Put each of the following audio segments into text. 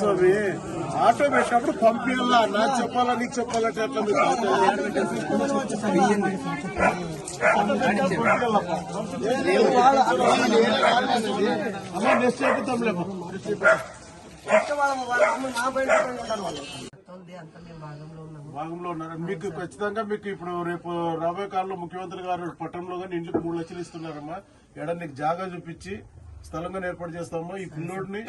స్వామి auto పెట్టినప్పుడు పంపించాలా నా చెప్పాలా నీకు చెప్పాలంటే అట్లా అమ్మ నెక్స్ట్ చెప్తాంలే భాగంలో ఉన్నారు. మీకు ఖచ్చితంగా మీకు ఇప్పుడు రేపు రాబోయే కాలంలో ముఖ్యమంత్రి గారు పట్టణంలో కానీ ఇంటికి 3 లక్షలు ఇస్తున్నారమ్మా. ఎడ నీకు జాగా చూపించి స్థలంగా ఏర్పాటు చేస్తామో ఈ పిల్లోడిని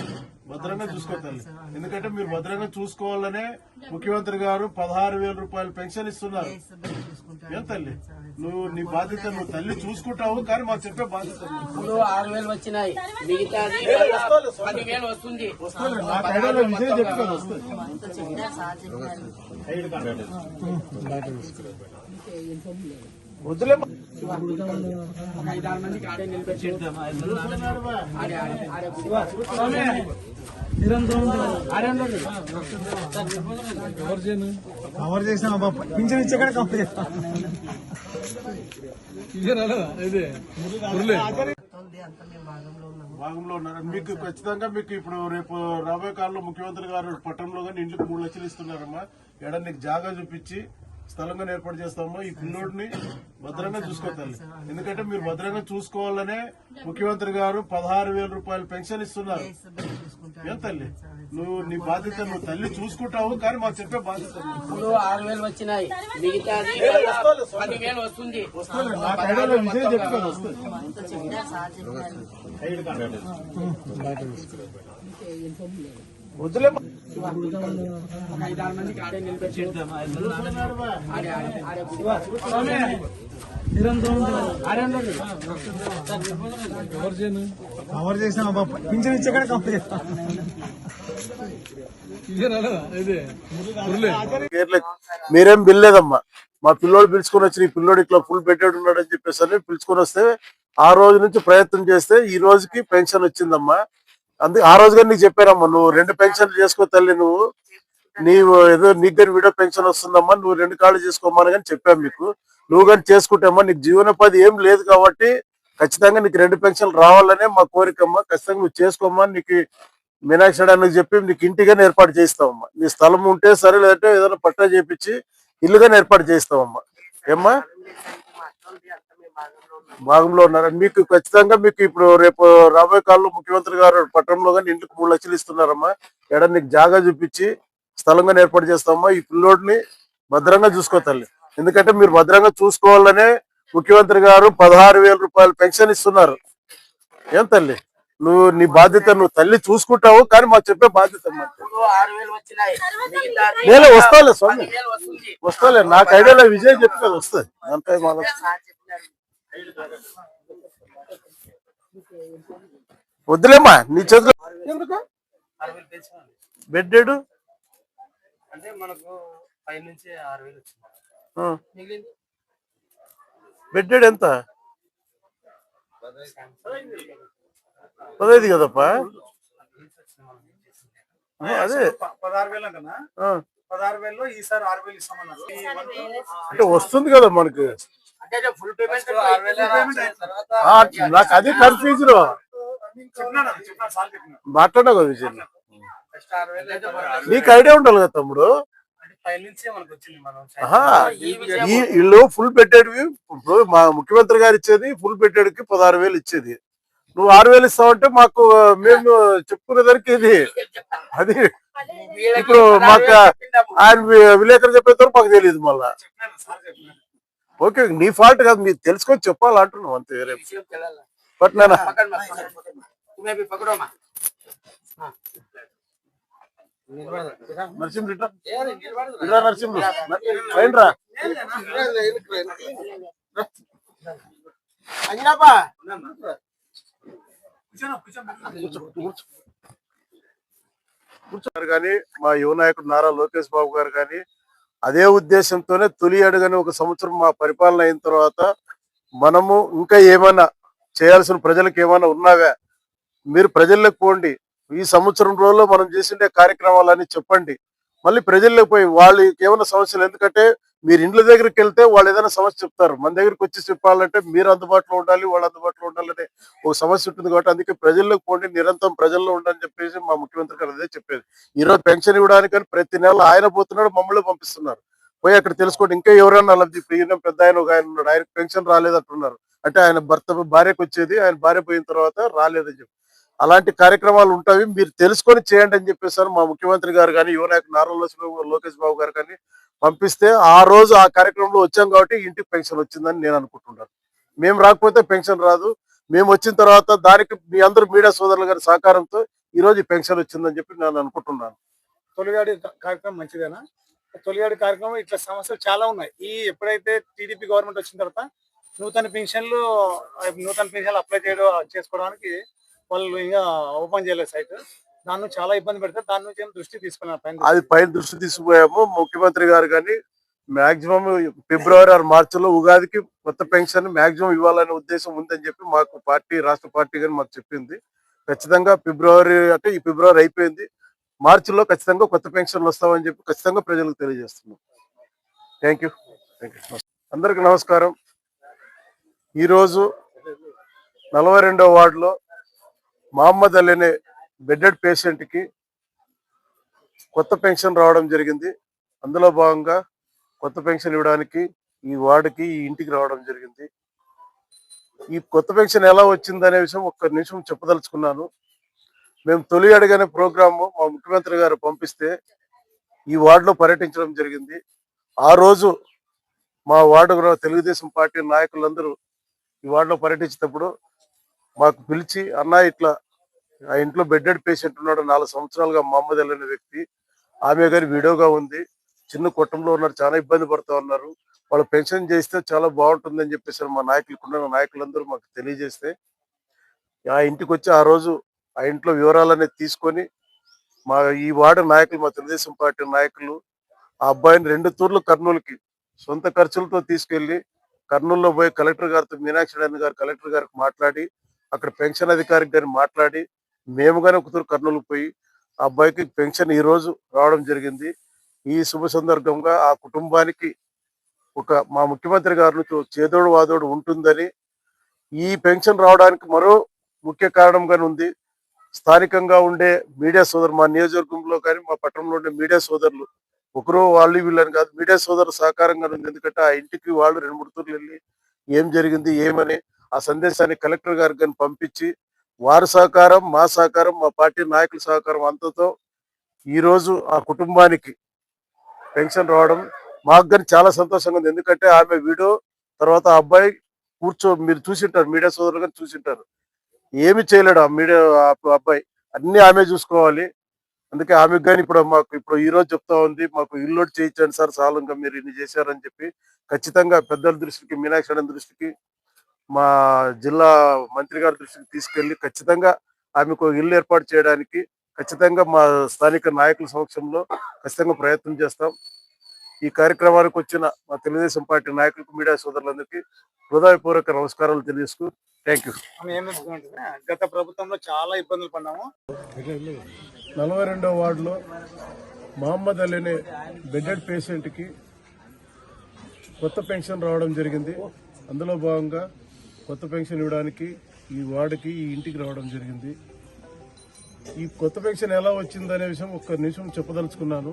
భద్రంగా చూసుకోవాలి. ఎందుకంటే మీరు భద్రంగా చూసుకోవాలనే ముఖ్యమంత్రి గారు 16,000 రూపాయలు పెన్షన్ ఇస్తున్నారు. ఏం తల్లి నువ్వు నీ బాధ్యత నువ్వు తల్లి చూసుకుంటావు, కానీ మాకు చెప్పే బాధ్యత 6,000 వచ్చినాయి, మిగతాది 10,000 వస్తుంది. విజయం చెప్తాను వస్తుంది. వద్దులే కవర్ చేసిన పింఛన్ ఇచ్చే కూడా కవర్ చేస్తా. భాగంలో ఉన్నారు. మీకు ఖచ్చితంగా మీకు ఇప్పుడు రేపు రాబోయే కాలంలో ముఖ్యమంత్రి గారు పట్టణంలో కానీ ఇంటికి 3 లక్షలు ఇస్తున్నారమ్మా. ఎడ నీకు జాగా చూపించి స్థలంగా ఏర్పాటు చేస్తామో ఈ పిల్లోడిని భద్రంగా చూసుకోవాలి. ఎందుకంటే మీరు భద్రంగా చూసుకోవాలనే ముఖ్యమంత్రి గారు 16,000 రూపాయలు పెన్షన్ ఇస్తున్నారు. ఏం తల్లి నువ్వు నీ బాధ్యత నువ్వు తల్లి చూసుకుంటావు, కానీ మాకు చెప్పే బాధ్యత 6,000 వచ్చినాయి, మిగతాది 10,000 వస్తుంది. విజయం చెప్తాను వస్తుంది. వద్దులే కవర్ చేసిన పింఛన్ ఇచ్చే కూడా కవర్ చేస్తా. మీరేం బిల్లేదమ్మా. మా పిల్లోడు పిలుచుకొని వచ్చి ఈ పిల్లోడు ఇట్లా ఫుల్ బెడ్డెడ్ ఉన్నాడు అని చెప్పేసి అని పిలుచుకొని వస్తే ఆ రోజు నుంచి ప్రయత్నం చేస్తే ఈ రోజుకి పెన్షన్ వచ్చిందమ్మా. అందుకే ఆ రోజుగా నీకు చెప్పారమ్మా, నువ్వు 2 పెన్షన్లు చేసుకో తల్లి, నీవు ఏదో నీకు కానీ వీడియో పెన్షన్ వస్తుందమ్మా, నువ్వు 2 కాళ్ళు చేసుకోమని కానీ చెప్పాము మీకు. నువ్వు కానీ చేసుకుంటామా, నీకు జీవనోపాధి ఏం లేదు కాబట్టి ఖచ్చితంగా నీకు 2 పెన్షన్లు రావాలనే మా కోరికమ్మా. ఖచ్చితంగా నువ్వు చేసుకోమా. నీకు మీనాక్షి అని చెప్పి నీకు ఇంటిగానే ఏర్పాటు చేస్తావమ్మా. నీ స్థలం ఉంటే సరే, లేదంటే ఏదైనా పట్టా చేపించి ఇల్లుగానే ఏర్పాటు చేస్తావమ్మా. ఏమ్మా భాగంలో ఉన్నారు. మీకు ఖచ్చితంగా మీకు ఇప్పుడు రేపు రాబోయే కాలంలో ముఖ్యమంత్రి గారు పట్టణంలో కానీ ఇంటికి 3 లక్షలు ఇస్తున్నారమ్మా. ఎడ నీకు జాగా చూపించి స్థలంగా ఏర్పాటు చేస్తామో ఈ పిల్లోడిని భద్రంగా చూసుకోవాలి. ఎందుకంటే మీరు భద్రంగా చూసుకోవాలనే ముఖ్యమంత్రి గారు 16,000 రూపాయలు పెన్షన్ ఇస్తున్నారు. ఏం తల్లి నువ్వు నీ బాధ్యత నువ్వు తల్లి చూసుకుంటావు, కానీ మాకు చెప్పే బాధ్యత నేను వస్తాలే స్వామి వస్తాలే. నాకు ఐడియాలో విజయం చెప్తే వస్తుంది. అంతే మాకు వద్దులేమ్మా నీ చేతిలో బెడ్డెడు అంటే మనకు 5 నుంచి 6,000 వచ్చింది. బెడ్డెడ్ ఎంత 15 కదప్పా. అదే 16,000 అంటనా. 16,000లో ఈసారి 6,000 ఇస్తామన్నారు. అంటే వస్తుంది కదా మనకు. నాకు అది కన్ఫ్యూజన్ మాట్లాడా కదా విజయ్. నీకు ఐడియా ఉండాలి కదా తమ్ముడు. వీళ్ళు ఫుల్ పెట్టేటివి ఇప్పుడు మా ముఖ్యమంత్రి గారు ఇచ్చేది ఫుల్ పెట్టేడికి 16,000 ఇచ్చేది. నువ్వు 6,000 ఇస్తావంటే మాకు మేము చెప్పుకునేదానికి ఇది అది. ఇప్పుడు మాకు ఆయన విలేకరు చెప్పేంత మాకు తెలియదు మళ్ళా. ఓకే నీ ఫాల్ట్ కాదు, మీరు తెలుసుకొని చెప్పాలంటున్నావు అంతే. వేరే బట్ నేను నరసింహ నరసింహ రా కూర్చున్నారు. కానీ మా యువ నాయకుడు నారా లోకేష్ బాబు గారు కానీ అదే ఉద్దేశంతోనే తొలి అడుగని 1 సంవత్సరం మా పరిపాలన అయిన తర్వాత మనము ఇంకా ఏమైనా చేయాల్సిన ప్రజలకు ఏమైనా ఉన్నావా, మీరు ప్రజల్లోకి పోండి, ఈ సంవత్సరం రోజుల్లో మనం చేసిండే కార్యక్రమాలని చెప్పండి, మళ్ళీ ప్రజల్లోకి పోయి వాళ్ళకి ఏమైనా సమస్యలు, ఎందుకంటే మీరు ఇండ్ల దగ్గరికి వెళ్తే వాళ్ళు ఏదైనా సమస్య చెప్తారు, మన దగ్గరికి వచ్చి చెప్పాలంటే మీరు అందుబాటులో ఉండాలి, వాళ్ళు అందుబాటులో ఉండాలనే ఒక సమస్య ఉంటుంది. కాబట్టి అందుకే ప్రజల్లోకి పోండి, నిరంతరం ప్రజల్లో ఉండని చెప్పేసి మా ముఖ్యమంత్రి గారు అదే చెప్పేది. ఈ రోజు పెన్షన్ ఇవ్వడానికి ప్రతి నెల ఆయన పోతున్నాడు, మమ్మల్ని పంపిస్తున్నారు. పోయి అక్కడ తెలుసుకోండి, ఇంకా ఎవరైనా లబ్ధి, ఇప్పుడు ఈయన పెద్ద ఆయన ఒక ఆయన ఉన్నాడు, ఆయనకు పెన్షన్ రాలేదంటున్నారు. అంటే ఆయన భార్యకు వచ్చేది, ఆయన భార్య పోయిన తర్వాత రాలేదని చెప్పి అలాంటి కార్యక్రమాలు ఉంటాయి, మీరు తెలుసుకొని చేయండి అని చెప్పేసారు మా ముఖ్యమంత్రి గారు కానీ, యువ నాయకులు నారా లోకేష్ బాబు గారు కానీ పంపిస్తే ఆ రోజు ఆ కార్యక్రమంలో వచ్చాం కాబట్టి ఇంటికి పెన్షన్ వచ్చిందని నేను అనుకుంటున్నాను. మేము రాకపోతే పెన్షన్ రాదు. మేము వచ్చిన తర్వాత దానికి మీ అందరూ మీడియా సోదరుల గారి సహకారంతో ఈ రోజు ఈ పెన్షన్ వచ్చిందని చెప్పి నేను అనుకుంటున్నాను. తొలిగాడి కార్యక్రమం మంచిదేనా? తొలిగాడి కార్యక్రమం ఇట్లా సమస్యలు చాలా ఉన్నాయి. ఎప్పుడైతే టీడీపీ గవర్నమెంట్ వచ్చిన తర్వాత నూతన పెన్షన్లు అప్లై చేసుకోవడానికి వాళ్ళు ఇంకా ఓపెన్ చేయలేదు సైట్. దాని నుంచి చాలా ఇబ్బంది పెడతారు. దాని నుంచి దృష్టి తీసుకున్నారు. అది పైన దృష్టి తీసుకుపోయాము. ముఖ్యమంత్రి గారు కానీ మాక్సిమం ఫిబ్రవరి ఆర్ మార్చిలో ఉగాదికి కొత్త పెన్షన్ మాక్సిమం ఇవ్వాలనే ఉద్దేశం ఉందని చెప్పి మాకు పార్టీ, రాష్ట్ర పార్టీ కానీ మాకు చెప్పింది. ఖచ్చితంగా ఫిబ్రవరి, అంటే ఈ ఫిబ్రవరి అయిపోయింది, మార్చిలో ఖచ్చితంగా కొత్త పెన్షన్లు వస్తామని చెప్పి ఖచ్చితంగా ప్రజలకు తెలియజేస్తున్నాం. Thank you. అందరికి నమస్కారం. ఈరోజు 42వ వార్డులో మహమ్మద్ అలీ అనే బెడెడ్ పేషెంట్కి కొత్త పెన్షన్ రావడం జరిగింది. అందులో భాగంగా కొత్త పెన్షన్ ఇవ్వడానికి ఈ వార్డుకి, ఈ ఇంటికి రావడం జరిగింది. ఈ కొత్త పెన్షన్ ఎలా వచ్చిందనే విషయం ఒక్క నిమిషం చెప్పదలుచుకున్నాను. మేము తొలి అడిగిన ప్రోగ్రాము మా ముఖ్యమంత్రి గారు పంపిస్తే ఈ వార్డులో పర్యటించడం జరిగింది. ఆ రోజు మా వార్డు తెలుగుదేశం పార్టీ నాయకులందరూ ఈ వార్డులో పర్యటించేటప్పుడు మాకు పిలిచి, అన్న ఇట్లా ఆ ఇంట్లో బెడెడ్ పేషెంట్ ఉన్నాడు, 4 సంవత్సరాలుగా మహమ్మద్ అలీ అనే వ్యక్తి, ఆమె గారి వీడియోగా ఉంది, చిన్న కుటుంబంలో ఉన్నారు, చాలా ఇబ్బంది పడుతూ ఉన్నారు, వాళ్ళు పెన్షన్ చేస్తే చాలా బాగుంటుందని చెప్పేసి మా నాయకులందరూ మాకు తెలియజేస్తే ఆ ఇంటికి వచ్చి ఆ రోజు ఆ ఇంట్లో వివరాలనేది తీసుకొని మా ఈ వార్డు నాయకులు, మా తెలుగుదేశం పార్టీ నాయకులు ఆ అబ్బాయిని 2 తూర్లు కర్నూలుకి సొంత ఖర్చులతో తీసుకెళ్లి కర్నూలులో పోయి కలెక్టర్ గారితో, మీనాక్షి గారు కలెక్టర్ గారికి మాట్లాడి, అక్కడ పెన్షన్ అధికారికి గారిని మాట్లాడి, మేము కానీ ఒక తూరు కర్నూలుకు పోయి ఆ అబ్బాయికి పెన్షన్ ఈ రోజు రావడం జరిగింది. ఈ శుభ సందర్భంగా ఆ కుటుంబానికి మా ముఖ్యమంత్రి గారు చేదోడు వాదోడు ఉంటుందని, ఈ పెన్షన్ రావడానికి మరో ముఖ్య కారణంగానే ఉంది. స్థానికంగా ఉండే మీడియా సోదరులు, మా నియోజకవర్గంలో కానీ మా పట్టణంలో ఉండే మీడియా సోదరులు, ఒకరు వాళ్ళు వీళ్ళని కాదు, మీడియా సోదరులు సహకారంగా ఉంది. ఎందుకంటే ఆ ఇంటికి వాళ్ళు 2-3 తూర్లు వెళ్ళి ఏం జరిగింది ఏమని ఆ సందేశాన్ని కలెక్టర్ గారికి కానీ పంపించి, వారి సహకారం, మా సహకారం, మా పార్టీ నాయకుల సహకారం అంతతో ఈరోజు ఆ కుటుంబానికి పెన్షన్ రావడం మాకు కానీ చాలా సంతోషంగా ఉంది. ఎందుకంటే ఆమె వీడియో తర్వాత ఆ అబ్బాయి మీరు చూసింటారు, మీడియా సోదరులు కానీ చూసింటారు, ఏమి చేయలేడు ఆ అబ్బాయి, అన్ని ఆమె చూసుకోవాలి. అందుకే ఆమెకు కానీ ఇప్పుడు ఈ రోజు చెప్తా ఉంది, మాకు ఇల్లు చేయించండి సార్, చాలు ఇంకా మీరు ఇన్ని చేశారని చెప్పి ఖచ్చితంగా పెద్దల దృష్టికి, మీనాక్షి దృష్టికి, మా జిల్లా మంత్రి గారి దృష్టికి తీసుకెళ్లి ఖచ్చితంగా ఆమెకు ఇల్లు ఏర్పాటు చేయడానికి ఖచ్చితంగా మా స్థానిక నాయకుల సమక్షంలో ఖచ్చితంగా ప్రయత్నం చేస్తాం. ఈ కార్యక్రమానికి వచ్చిన మా తెలుగుదేశం పార్టీ నాయకులకు, మీడియా సోదరులందరికీ హృదయపూర్వక నమస్కారాలు తెలియజేస్తూ థ్యాంక్ యూ. గత ప్రభుత్వంలో చాలా ఇబ్బందులు పడ్డాము. 42వ వార్డులో మహమ్మద్ అలీ అనే బెడెడ్ పేషెంట్కి కొత్త పెన్షన్ రావడం జరిగింది. అందులో భాగంగా కొత్త పెన్షన్ ఇవ్వడానికి ఈ వార్డుకి, ఈ ఇంటికి రావడం జరిగింది. ఈ కొత్త పెన్షన్ ఎలా వచ్చిందనే విషయం ఒక్క నిమిషం చెప్పదలుచుకున్నాను.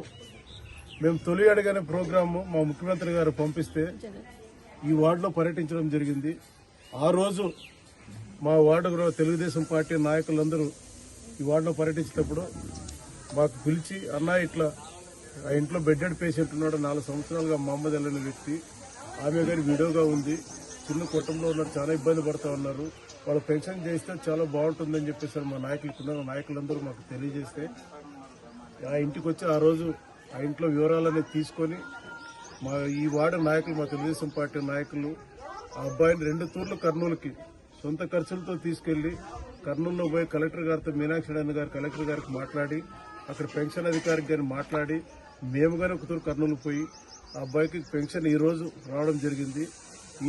మేము తొలి అడిగిన ప్రోగ్రాము మా ముఖ్యమంత్రి గారు పంపిస్తే ఈ వార్డులో పర్యటించడం జరిగింది. ఆ రోజు మా వార్డు తెలుగుదేశం పార్టీ నాయకులందరూ ఈ వార్డులో పర్యటించేటప్పుడు మాకు పిలిచి, అన్న ఇట్లా ఆ ఇంట్లో బెడెడ్ పేషెంట్ ఉన్నాడు, 4 సంవత్సరాలుగా మహమ్మద్ అలీ అనే వ్యక్తి, ఆమె గారి వీడియోగా ఉంది, చిన్న కుటుంబంలో ఉన్నారు, చాలా ఇబ్బంది పడుతూ ఉన్నారు, వాళ్ళు పెన్షన్ చేస్తే చాలా బాగుంటుందని చెప్పేసి మా నాయకులందరూ మాకు తెలియజేస్తే ఆ ఇంటికి వచ్చి ఆ రోజు ఆ ఇంట్లో వివరాలనేది తీసుకొని ఈ వార్డు నాయకులు, మా తెలుగుదేశం పార్టీ నాయకులు ఆ అబ్బాయిని 2 తూర్లు కర్నూలుకి సొంత ఖర్చులతో తీసుకెళ్లి కర్నూలులో పోయి కలెక్టర్ గారితో, మీనాక్షి గారు కలెక్టర్ గారికి మాట్లాడి, అక్కడ పెన్షన్ అధికారికి గారిని మాట్లాడి, మేము కానీ ఒక తూరు కర్నూలుకు పోయి ఆ అబ్బాయికి పెన్షన్ ఈ రోజు రావడం జరిగింది.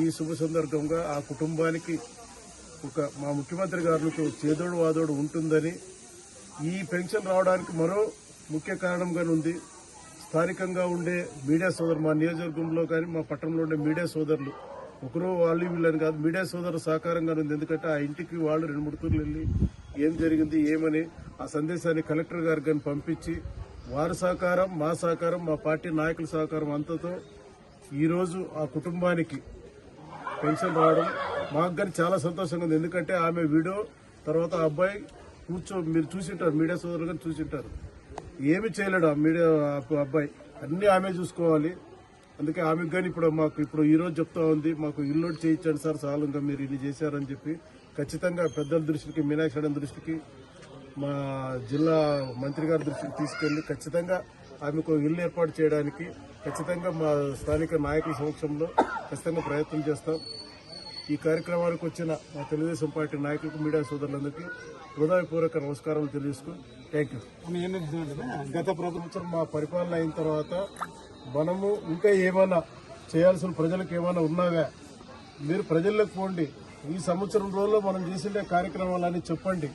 ఈ శుభ సందర్భంగా ఆ కుటుంబానికి మా ముఖ్యమంత్రి గారు చేదోడు వాదోడు ఉంటుందని, ఈ పెన్షన్ రావడానికి మరో ముఖ్య కారణంగానే ఉంది. స్థానికంగా ఉండే మీడియా సోదరులు, మా నియోజకవర్గంలో కానీ మా పట్టణంలో ఉండే మీడియా సోదరులు, ఒకరు వాళ్ళు వీళ్ళని కాదు, మీడియా సోదరులు సహకారంగా ఉంది. ఎందుకంటే ఆ ఇంటికి వాళ్ళు 2-3 తూర్లు వెళ్ళి ఏం జరిగింది ఏమని ఆ సందేశాన్ని కలెక్టర్ గారికి కానీ పంపించి వారి సహకారం, మా సహకారం, మా పార్టీ నాయకుల సహకారం అంతతో ఈరోజు ఆ కుటుంబానికి పెన్షన్ రావడం మాకు కానీ చాలా సంతోషంగా ఉంది. ఎందుకంటే ఆమె వీడియో తర్వాత ఆ అబ్బాయి మీరు చూసింటారు, మీడియా సోదరులు కానీ చూసింటారు, ఏమి చేయలేడు ఆ మీడియా అబ్బాయి, అన్ని ఆమె చూసుకోవాలి. అందుకే ఆమెకు కానీ ఇప్పుడు ఈ రోజు చెప్తా ఉంది, మాకు ఇల్లు చేయించండి సార్ చాలు, ఇంకా మీరు ఇల్లు చేశారని చెప్పి ఖచ్చితంగా పెద్దల దృష్టికి, మీనాక్షి మేడం దృష్టికి, మా జిల్లా మంత్రి గారి దృష్టికి తీసుకెళ్లి ఖచ్చితంగా ఆమెకు ఇల్లు ఏర్పాటు చేయడానికి ఖచ్చితంగా మా స్థానిక నాయకుల సమక్షంలో ఖచ్చితంగా ప్రయత్నం చేస్తాం. ఈ కార్యక్రమానికి వచ్చిన మా తెలుగుదేశం పార్టీ నాయకులకు, మీడియా సోదరులందరికీ హృదయపూర్వక నమస్కారాలు తెలియజేస్తూ థ్యాంక్ యూ. గత ప్రభుత్వం మా పరిపాలన అయిన తర్వాత మనము ఇంకా ఏమైనా చేయాల్సిన ప్రజలకు ఏమైనా ఉన్నావా, మీరు ప్రజల్లోకి పోండి, ఈ సంవత్సరం రోజుల్లో మనం చేసిండే కార్యక్రమాలని చెప్పండి,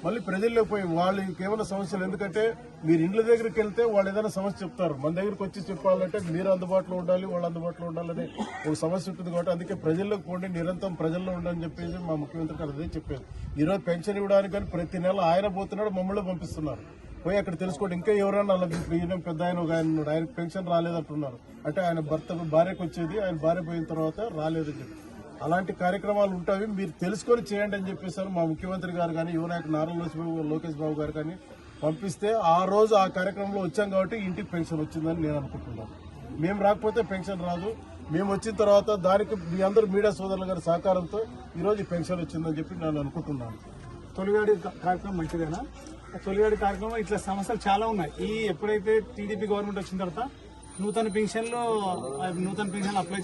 మళ్ళీ ప్రజల్లోకి పోయి వాళ్ళకి ఏమైనా సమస్యలు, ఎందుకంటే మీరు ఇండ్ల దగ్గరికి వెళ్తే వాళ్ళు ఏదైనా సమస్య చెప్తారు, మన దగ్గరికి వచ్చి చెప్పాలంటే మీరు అందుబాటులో ఉండాలి, వాళ్ళు అందుబాటులో ఉండాలని ఒక సమస్య ఉంటుంది. కాబట్టి అందుకే ప్రజల్లోకి పోండి, నిరంతరం ప్రజల్లో ఉండాలని చెప్పేసి మా ముఖ్యమంత్రి గారు అదే చెప్పారు. ఈరోజు పెన్షన్ ఇవ్వడానికి కానీ ప్రతి నెల ఆయన పోతున్నాడు, మమ్మల్ని పంపిస్తున్నారు, పోయి అక్కడ తెలుసుకోండి. ఇంకా ఎవరైనా ఇప్పుడు ఈయన పెద్ద ఆయన ఒక ఆయన ఉన్నాడు, ఆయనకు పెన్షన్ రాలేదంటున్నారు, అంటే ఆయన భార్యకు వచ్చేది, ఆయన భార్య పోయిన తర్వాత రాలేదని చెప్పి అలాంటి కార్యక్రమాలు ఉంటాయి, మీరు తెలుసుకొని చేయండి అని చెప్పేసారు మా ముఖ్యమంత్రి గారు కానీ, యువ నాయకుడు నారా లోకేష్ బాబు గారు కానీ పంపిస్తే ఆ రోజు ఆ కార్యక్రమంలో వచ్చాం కాబట్టి ఇంటికి పెన్షన్ వచ్చిందని నేను అనుకుంటున్నాను. మేము రాకపోతే పెన్షన్ రాదు, మేము వచ్చిన తర్వాత దానికి మీ అందరూ మీడియా సోదరుల గారి సహకారంతో ఈరోజు ఈ పెన్షన్ వచ్చిందని చెప్పి నేను అనుకుంటున్నాను. తొలిగాడి కార్యక్రమం మంచిదేనా? తొలిగాడి కార్యక్రమం ఇట్లా సమస్యలు చాలా ఉన్నాయి. ఎప్పుడైతే టీడీపీ గవర్నమెంట్ వచ్చిన తర్వాత నూతన పెన్షన్లు అప్లై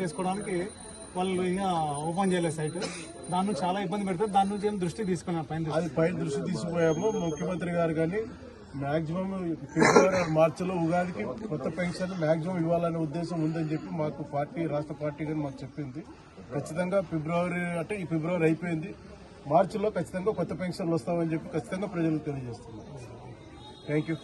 చేసుకోవడానికి వాళ్ళు ఇంకా ఓపెన్ చేయలేదు సైట్, దాని నుంచి చాలా ఇబ్బంది పెడతారు. దాని నుంచి ఏం దృష్టి తీసుకున్నారు, పైన దృష్టి తీసుకుపోయాము. ముఖ్యమంత్రి గారు కానీ మాక్సిమం ఫిబ్రవరి మార్చిలో ఉగాదికి కొత్త పెన్షన్ మాక్సిమం ఇవ్వాలనే ఉద్దేశం ఉందని చెప్పి మాకు పార్టీ, రాష్ట్ర పార్టీ కానీ మాకు చెప్పింది. ఖచ్చితంగా ఈ ఫిబ్రవరి అయిపోయింది, మార్చిలో ఖచ్చితంగా కొత్త పెన్షన్లు వస్తామని చెప్పి ఖచ్చితంగా ప్రజలకు తెలియజేస్తున్నాం. Thank you.